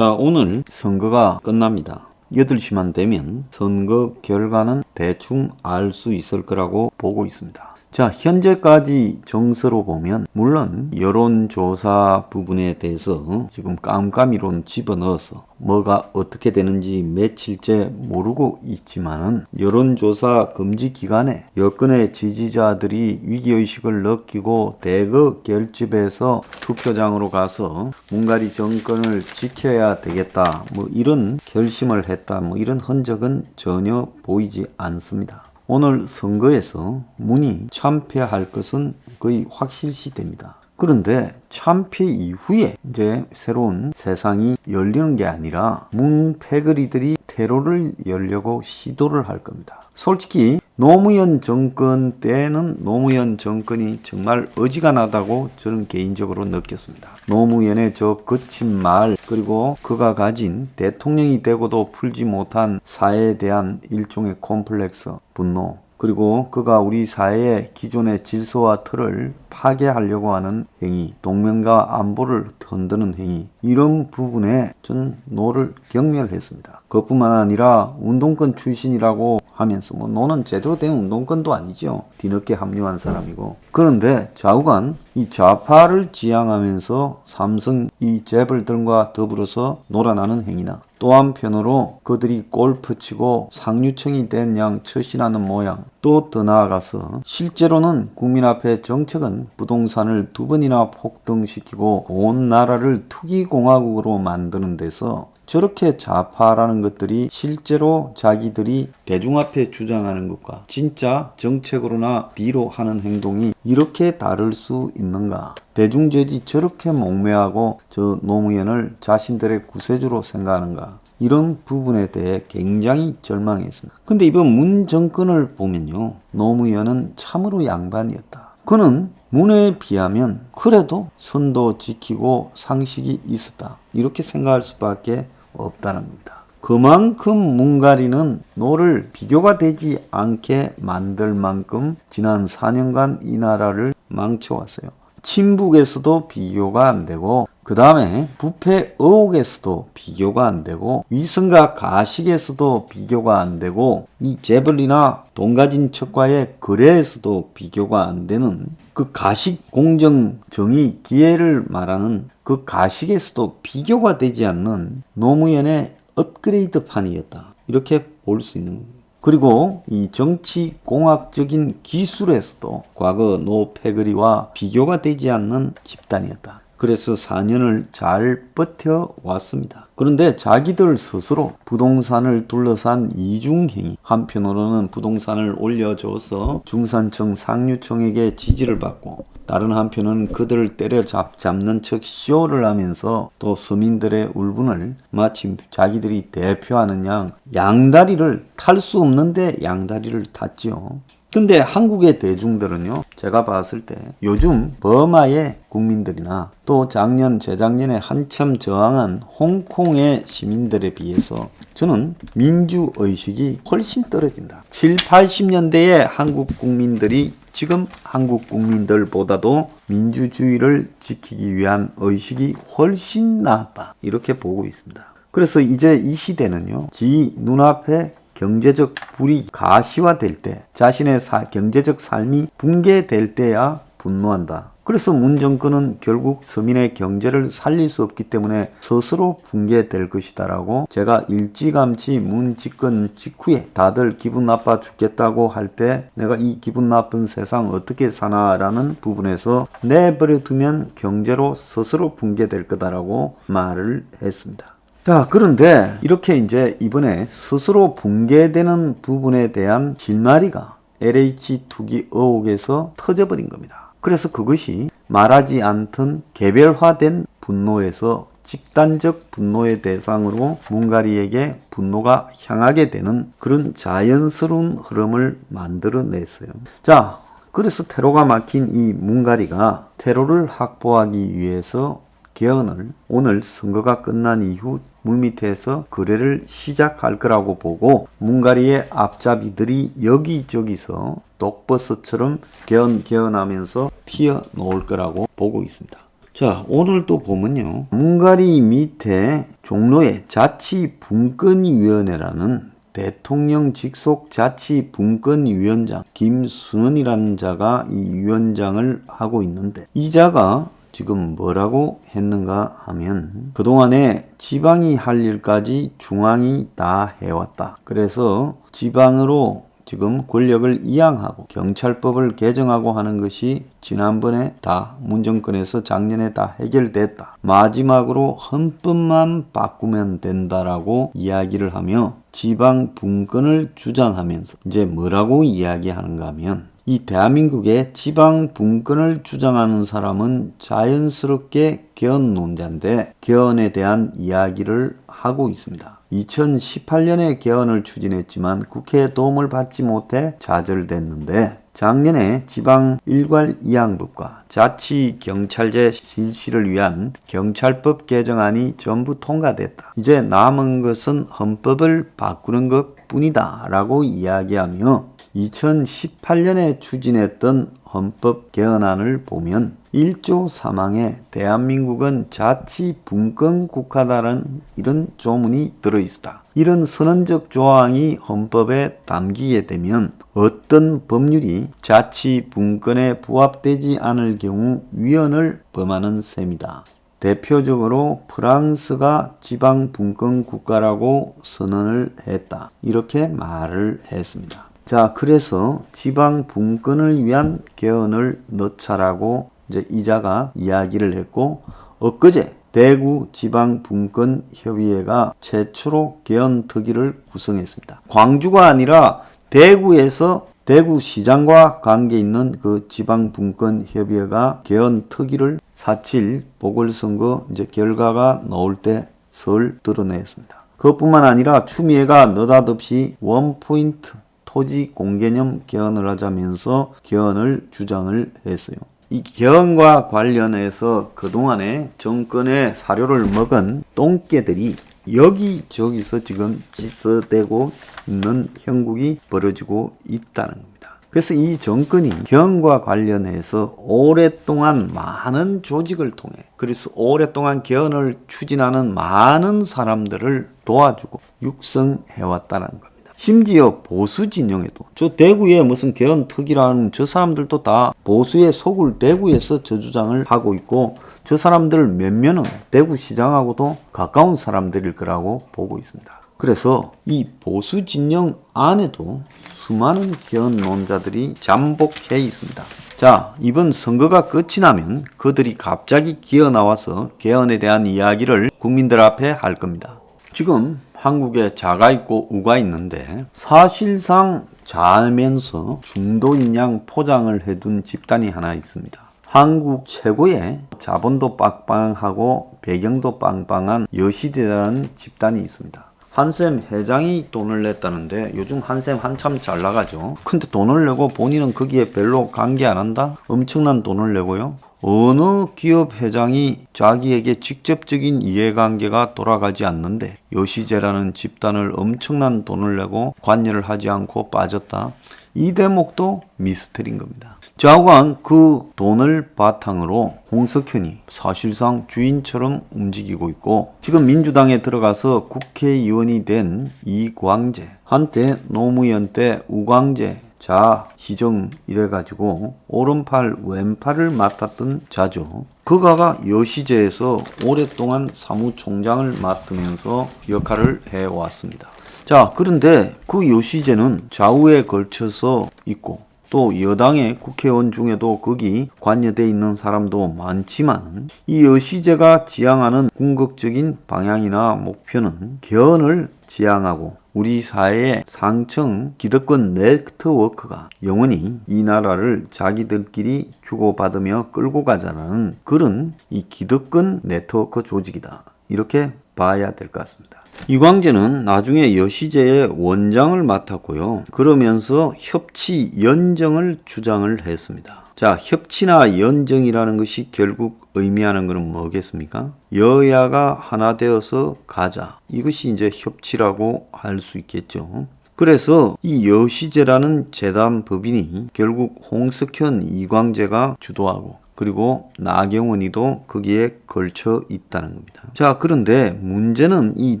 자, 오늘 선거가 끝납니다. 8시만 되면 선거 결과는 대충 알 수 있을 거라고 보고 있습니다. 자, 현재까지 정서로 보면 물론 여론조사 부분에 대해서 지금 깜깜이론 집어넣어서 뭐가 어떻게 되는지 며칠째 모르고 있지만은 여론조사 금지 기간에 여권의 지지자들이 위기의식을 느끼고 대거 결집해서 투표장으로 가서 문가리 정권을 지켜야 되겠다 뭐 이런 결심을 했다 뭐 이런 흔적은 전혀 보이지 않습니다. 오늘 선거에서 문이 참패할 것은 거의 확실시됩니다. 그런데 참패 이후에 이제 새로운 세상이 열리는 게 아니라 문 패거리들이 테러를 열려고 시도를 할 겁니다. 솔직히 노무현 정권 때는 노무현 정권이 정말 어지간하다고 저는 개인적으로 느꼈습니다. 노무현의 저 거친 말 그리고 그가 가진 대통령이 되고도 풀지 못한 사회에 대한 일종의 콤플렉스, 분노 그리고 그가 우리 사회의 기존의 질서와 틀을 파괴하려고 하는 행위, 동맹과 안보를 흔드는 행위 이런 부분에 저는 노를 경멸했습니다. 그뿐만 아니라 운동권 출신이라고 하면서 뭐 노는 제대로 된 운동권도 아니죠. 뒤늦게 합류한 사람이고. 그런데 좌우간 이 좌파를 지향하면서 삼성 이 재벌들과 더불어서 놀아나는 행위나 또 한편으로 그들이 골프 치고 상류층이 된 양 처신하는 모양 또 더 나아가서 실제로는 국민 앞에 정책은 부동산을 2번이나 폭등시키고 온 나라를 투기공화국으로 만드는 데서 저렇게 좌파라는 것들이 실제로 자기들이 대중 앞에 주장하는 것과 진짜 정책으로나 뒤로 하는 행동이 이렇게 다를 수 있는가? 대중들이 저렇게 목매하고 저 노무현을 자신들의 구세주로 생각하는가? 이런 부분에 대해 굉장히 절망했습니다. 근데 이번 문 정권을 보면요. 노무현은 참으로 양반이었다. 그는 문에 비하면 그래도 선도 지키고 상식이 있었다. 이렇게 생각할 수밖에 없다는 겁니다. 그만큼 문가리는 노를 비교가 되지 않게 만들 만큼 지난 4년간 이 나라를 망쳐왔어요. 친북에서도 비교가 안 되고 그 다음에 부패 의혹에서도 비교가 안 되고 위선과 가식에서도 비교가 안 되고 이 재벌이나 돈 가진 척과의 거래에서도 비교가 안 되는 그 가식 공정 정의 기회를 말하는 그 가식에서도 비교가 되지 않는 노무현의 업그레이드판이었다. 이렇게 볼 수 있는 겁니다. 그리고 이 정치공학적인 기술에서도 과거 노 패거리와 비교가 되지 않는 집단이었다. 그래서 4년을 잘 버텨왔습니다. 그런데 자기들 스스로 부동산을 둘러싼 이중행위, 한편으로는 부동산을 올려줘서 중산층 상류층에게 지지를 받고 다른 한편은 그들을 때려잡는 척 쇼를 하면서 또 서민들의 울분을 마침 자기들이 대표하는 양다리를 탈 수 없는데 양다리를 탔죠. 근데 한국의 대중들은요, 제가 봤을 때 요즘 버마의 국민들이나 또 작년, 재작년에 한참 저항한 홍콩의 시민들에 비해서 저는 민주의식이 훨씬 떨어진다. 7, 80년대의 한국 국민들이 지금 한국 국민들보다도 민주주의를 지키기 위한 의식이 훨씬 나았다. 이렇게 보고 있습니다. 그래서 이제 이 시대는요, 지 눈앞에 경제적 불이 가시화될 때 자신의 경제적 삶이 붕괴될 때야 분노한다. 그래서 문 정권은 결국 서민의 경제를 살릴 수 없기 때문에 스스로 붕괴될 것이다라고 제가 일찌감치 문 집권 직후에 다들 기분 나빠 죽겠다고 할 때 내가 이 기분 나쁜 세상 어떻게 사나라는 부분에서 내버려 두면 경제로 스스로 붕괴될 거다라고 말을 했습니다. 자, 그런데 이렇게 이제 이번에 스스로 붕괴되는 부분에 대한 실마리가 LH 투기 의혹에서 터져버린 겁니다. 그래서 그것이 말하지 않던 개별화된 분노에서 집단적 분노의 대상으로 문가리에게 분노가 향하게 되는 그런 자연스러운 흐름을 만들어냈어요. 자, 그래서 테러가 막힌 이 문가리가 테러를 확보하기 위해서 개헌을 오늘 선거가 끝난 이후 물밑에서 거래를 시작할 거라고 보고 문가리의 앞잡이들이 여기저기서 독버섯처럼 개헌하면서 튀어나올 거라고 보고 있습니다. 자, 오늘 또 보면요. 문가리 밑에 종로에 자치분권위원회라는 대통령 직속 자치분권위원장 김순원이라는 자가 이 위원장을 하고 있는데, 이 자가 지금 뭐라고 했는가 하면 그동안에 지방이 할 일까지 중앙이 다 해왔다. 그래서 지방으로 지금 권력을 이양하고 경찰법을 개정하고 하는 것이 지난번에 다 문정권에서 작년에 다 해결됐다. 마지막으로 헌법만 바꾸면 된다라고 이야기를 하며 지방 분권을 주장하면서 이제 뭐라고 이야기하는가 하면, 이 대한민국의 지방 분권을 주장하는 사람은 자연스럽게 개헌론자인데 개헌에 대한 이야기를 하고 있습니다. 2018년에 개헌을 추진했지만 국회의 도움을 받지 못해 좌절됐는데, 작년에 지방 일괄 이양법과 자치경찰제 실시를 위한 경찰법 개정안이 전부 통과됐다. 이제 남은 것은 헌법을 바꾸는 것 뿐이다 라고 이야기하며, 2018년에 추진했던 헌법 개헌안을 보면 1조 3항에 대한민국은 자치분권 국가다라는 이런 조문이 들어있다. 이런 선언적 조항이 헌법에 담기게 되면 어떤 법률이 자치분권에 부합되지 않을 경우 위헌을 범하는 셈이다. 대표적으로 프랑스가 지방분권 국가라고 선언을 했다. 이렇게 말을 했습니다. 자, 그래서 지방분권을 위한 개헌을 넣자라고 이제 이자가 이야기를 했고, 엊그제 대구 지방분권협의회가 최초로 개헌특위를 구성했습니다. 광주가 아니라 대구에서 대구시장과 관계 있는 그 지방분권협의회가 개헌특위를 4.7 보궐선거 이제 결과가 나올 때 설 드러냈습니다. 그것뿐만 아니라 추미애가 느닷없이 원포인트 토지 공개념 개헌을 하자면서 개헌을 주장을 했어요. 이 개헌과 관련해서 그동안에 정권의 사료를 먹은 똥개들이 여기저기서 지금 짓어대고 있는 형국이 벌어지고 있다는 겁니다. 그래서 이 정권이 개헌과 관련해서 오랫동안 많은 조직을 통해, 그래서 오랫동안 개헌을 추진하는 많은 사람들을 도와주고 육성해왔다는 겁니다. 심지어 보수 진영에도, 저 대구에 무슨 개헌특위라는 저 사람들도 다 보수의 속을 대구에서 저주장을 하고 있고, 저 사람들 몇몇은 대구시장하고도 가까운 사람들일 거라고 보고 있습니다. 그래서 이 보수 진영 안에도 수많은 개헌론자들이 잠복해 있습니다. 자, 이번 선거가 끝이 나면 그들이 갑자기 기어 나와서 개헌에 대한 이야기를 국민들 앞에 할 겁니다. 지금 한국에 자가 있고 우가 있는데 사실상 자면서 중도인 양 포장을 해둔 집단이 하나 있습니다. 한국 최고의 자본도 빵빵하고 배경도 빵빵한 여시대라는 집단이 있습니다. 한샘 회장이 돈을 냈다는데 요즘 한샘 한참 잘 나가죠. 근데 돈을 내고 본인은 거기에 별로 관계 안 한다? 엄청난 돈을 내고요. 어느 기업 회장이 자기에게 직접적인 이해관계가 돌아가지 않는데 여시제라는 집단을 엄청난 돈을 내고 관여를 하지 않고 빠졌다. 이 대목도 미스터리인 겁니다. 좌우간 그 돈을 바탕으로 홍석현이 사실상 주인처럼 움직이고 있고, 지금 민주당에 들어가서 국회의원이 된 이광재, 한때 노무현 때 우광재, 자, 희정 이래가지고 오른팔 왼팔을 맡았던 자죠. 그가가 여시제에서 오랫동안 사무총장을 맡으면서 역할을 해왔습니다. 자, 그런데 그 여시제는 좌우에 걸쳐서 있고 또 여당의 국회의원 중에도 거기 관여돼 있는 사람도 많지만, 이 여시제가 지향하는 궁극적인 방향이나 목표는 개헌을 지향하고 우리 사회의 상층 기득권 네트워크가 영원히 이 나라를 자기들끼리 주고받으며 끌고 가자는 그런 이 기득권 네트워크 조직이다. 이렇게 봐야 될 것 같습니다. 이광재는 나중에 여시제의 원장을 맡았고요. 그러면서 협치 연정을 주장을 했습니다. 자, 협치나 연정이라는 것이 결국 의미하는 것은 뭐겠습니까? 여야가 하나 되어서 가자. 이것이 이제 협치라고 할 수 있겠죠. 그래서 이 여시제라는 재단 법인이 결국 홍석현, 이광재가 주도하고, 그리고 나경원이도 거기에 걸쳐 있다는 겁니다. 자, 그런데 문제는 이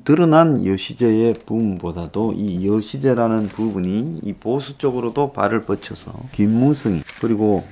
드러난 여시제의 부분보다도 이 여시제라는 부분이 이 보수 쪽으로도 발을 뻗쳐서 김무성이 그리고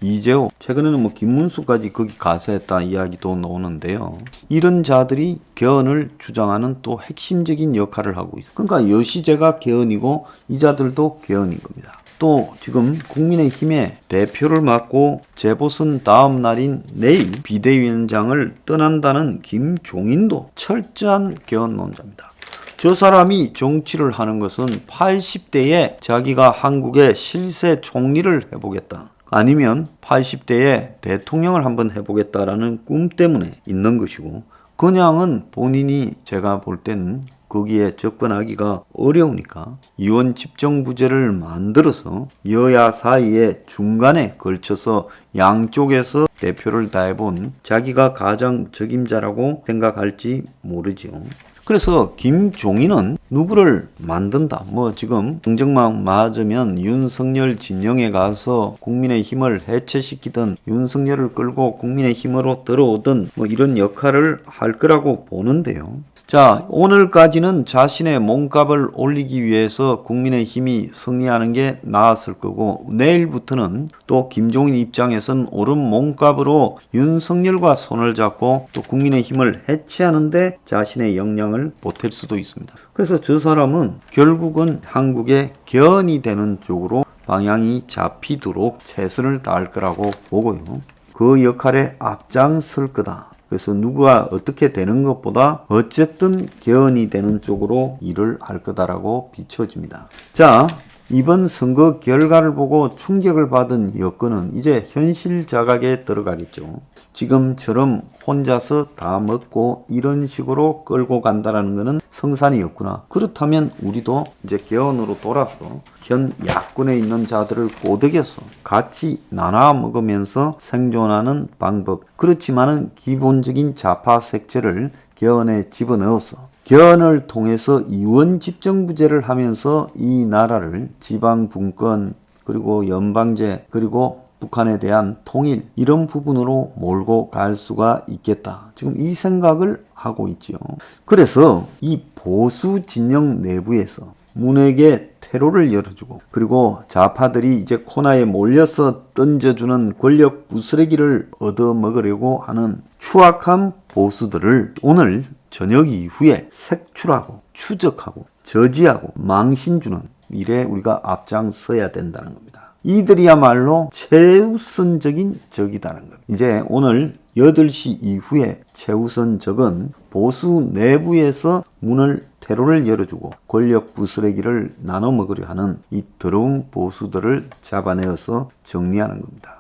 이재호, 최근에는 뭐 김문수까지 거기 가서 했다 이야기도 나오는데요. 이런 자들이 개헌을 주장하는 또 핵심적인 역할을 하고 있어요. 그러니까 여시제가 개헌이고 이 자들도 개헌인 겁니다. 또 지금 국민의힘의 대표를 맡고 재보선 다음 날인 내일 비대위원장을 떠난다는 김종인도 철저한 개헌론자입니다. 저 사람이 정치를 하는 것은 80대에 자기가 한국의 실세 총리를 해보겠다. 아니면 80대에 대통령을 한번 해보겠다라는 꿈 때문에 있는 것이고, 그냥은 본인이 제가 볼 때는 거기에 접근하기가 어려우니까 이원 집정부제를 만들어서 여야 사이에 중간에 걸쳐서 양쪽에서 대표를 다해본 자기가 가장 적임자라고 생각할지 모르지요. 그래서 김종인은 누구를 만든다. 뭐 지금 정정막 맞으면 윤석열 진영에 가서 국민의힘을 해체시키든 윤석열을 끌고 국민의힘으로 들어오든 뭐 이런 역할을 할 거라고 보는데요. 자, 오늘까지는 자신의 몸값을 올리기 위해서 국민의힘이 승리하는 게 나았을 거고, 내일부터는 또 김종인 입장에선 오른 몸값으로 윤석열과 손을 잡고 또 국민의힘을 해체하는데 자신의 역량을 보탤 수도 있습니다. 그래서 저 사람은 결국은 한국의 개헌이 되는 쪽으로 방향이 잡히도록 최선을 다할 거라고 보고요. 그 역할에 앞장설 거다. 그래서 누가 어떻게 되는 것보다 어쨌든 개헌이 되는 쪽으로 일을 할 거다라고 비춰집니다. 자, 이번 선거 결과를 보고 충격을 받은 여권은 이제 현실 자각에 들어가겠죠. 지금처럼 혼자서 다 먹고 이런 식으로 끌고 간다라는 것은 성산이었구나. 그렇다면 우리도 이제 개헌으로 돌아서 현 야권에 있는 자들을 꼬드겨서 같이 나눠 먹으면서 생존하는 방법. 그렇지만은 기본적인 좌파 색채를 개헌에 집어넣어서 개헌을 통해서 이원 집정부제를 하면서 이 나라를 지방 분권 그리고 연방제 그리고 북한에 대한 통일 이런 부분으로 몰고 갈 수가 있겠다. 지금 이 생각을 하고 있지요. 그래서 이 보수 진영 내부에서 문에게 테러를 열어주고 그리고 좌파들이 이제 코너에 몰려서 던져주는 권력 부스러기를 얻어먹으려고 하는 추악한 보수들을 오늘 저녁 이후에 색출하고 추적하고 저지하고 망신주는 일에 우리가 앞장서야 된다는 겁니다. 이들이야말로 최우선적인 적이다는 겁니다. 이제 오늘 8시 이후에 최우선 적은 보수 내부에서 문을 테러를 열어주고 권력 부스러기를 나눠 먹으려 하는 이 더러운 보수들을 잡아내어서 정리하는 겁니다.